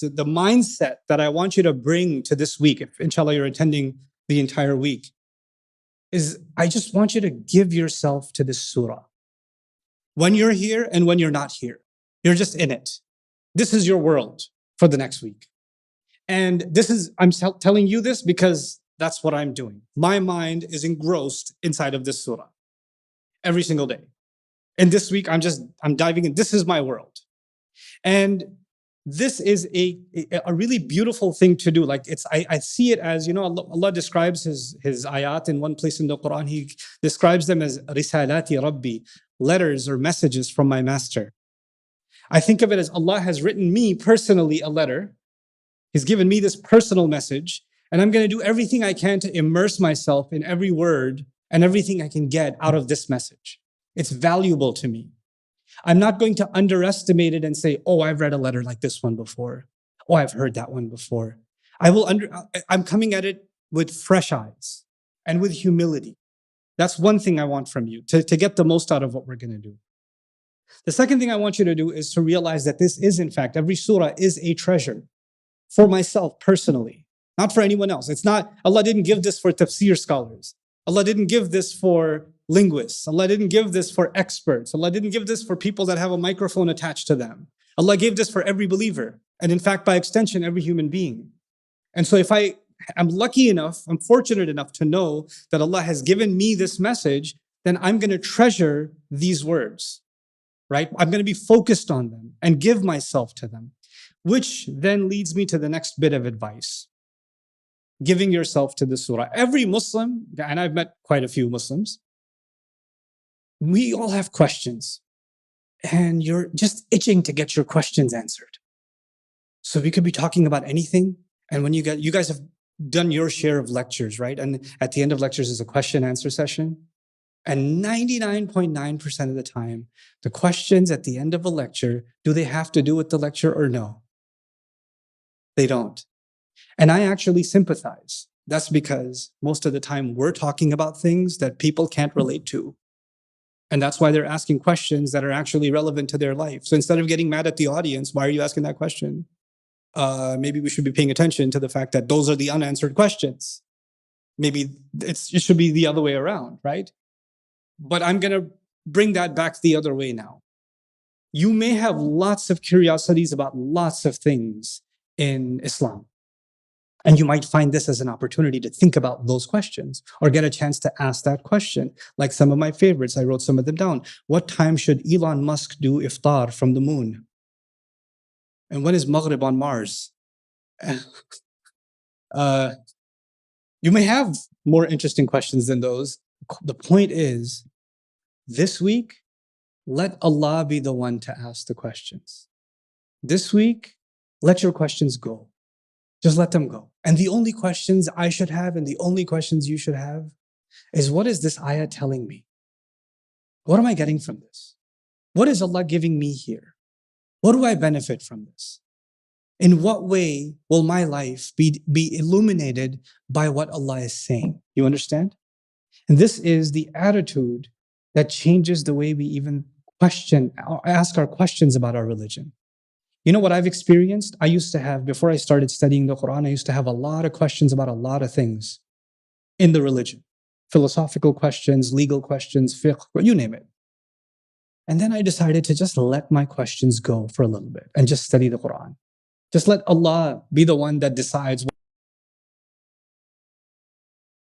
the mindset that I want you to bring to this week, if inshallah you're attending the entire week, is I just want you to give yourself to this surah. When you're here and when you're not here, you're just in it. This is your world for the next week. And I'm telling you this because that's what I'm doing. My mind is engrossed inside of this surah every single day. And this week, I'm diving in. This is my world. And this is a really beautiful thing to do. Like I see it as, Allah describes his ayat in one place in the Quran. He describes them as risalati Rabbi, letters or messages from my master. I think of it as Allah has written me personally a letter. He's given me this personal message, and I'm going to do everything I can to immerse myself in every word and everything I can get out of this message. It's valuable to me. I'm not going to underestimate it and say, oh, I've read a letter like this one before. Oh, I've heard that one before. I'm coming at it with fresh eyes and with humility. That's one thing I want from you, to get the most out of what we're going to do. The second thing I want you to do is to realize that this is, in fact, every surah is a treasure for myself personally, not for anyone else. It's not, Allah didn't give this for tafsir scholars. Allah didn't give this for linguists. Allah didn't give this for experts. Allah didn't give this for people that have a microphone attached to them. Allah gave this for every believer. And in fact, by extension, every human being. And so if I'm lucky enough, I'm fortunate enough to know that Allah has given me this message, then I'm going to treasure these words, right? I'm going to be focused on them and give myself to them, which then leads me to the next bit of advice. Giving yourself to the surah. Every Muslim, and I've met quite a few Muslims, we all have questions, and you're just itching to get your questions answered. So we could be talking about anything, and when you guys have done your share of lectures, right? And at the end of lectures is a question answer session. And 99.9% of the time, the questions at the end of a lecture, do they have to do with the lecture or no? They don't. And I actually sympathize. That's because most of the time we're talking about things that people can't relate to. And that's why they're asking questions that are actually relevant to their life. So instead of getting mad at the audience, why are you asking that question? Maybe we should be paying attention to the fact that those are the unanswered questions. Maybe it should be the other way around, right? But I'm going to bring that back the other way now. You may have lots of curiosities about lots of things in Islam. And you might find this as an opportunity to think about those questions or get a chance to ask that question. Like some of my favorites, I wrote some of them down. What time should Elon Musk do iftar from the moon? And when is Maghrib on Mars? You may have more interesting questions than those. The point is, this week, let Allah be the one to ask the questions. This week, let your questions go. Just let them go. And the only questions I should have and the only questions you should have is, what is this ayah telling me? What am I getting from this? What is Allah giving me here? What do I benefit from this? In what way will my life be illuminated by what Allah is saying? You understand? And this is the attitude that changes the way we even ask our questions about our religion. You know what I've experienced? I used to have, before I started studying the Quran, I used to have a lot of questions about a lot of things in the religion. Philosophical questions, legal questions, fiqh, you name it. And then I decided to just let my questions go for a little bit and just study the Quran. Just let Allah be the one that decides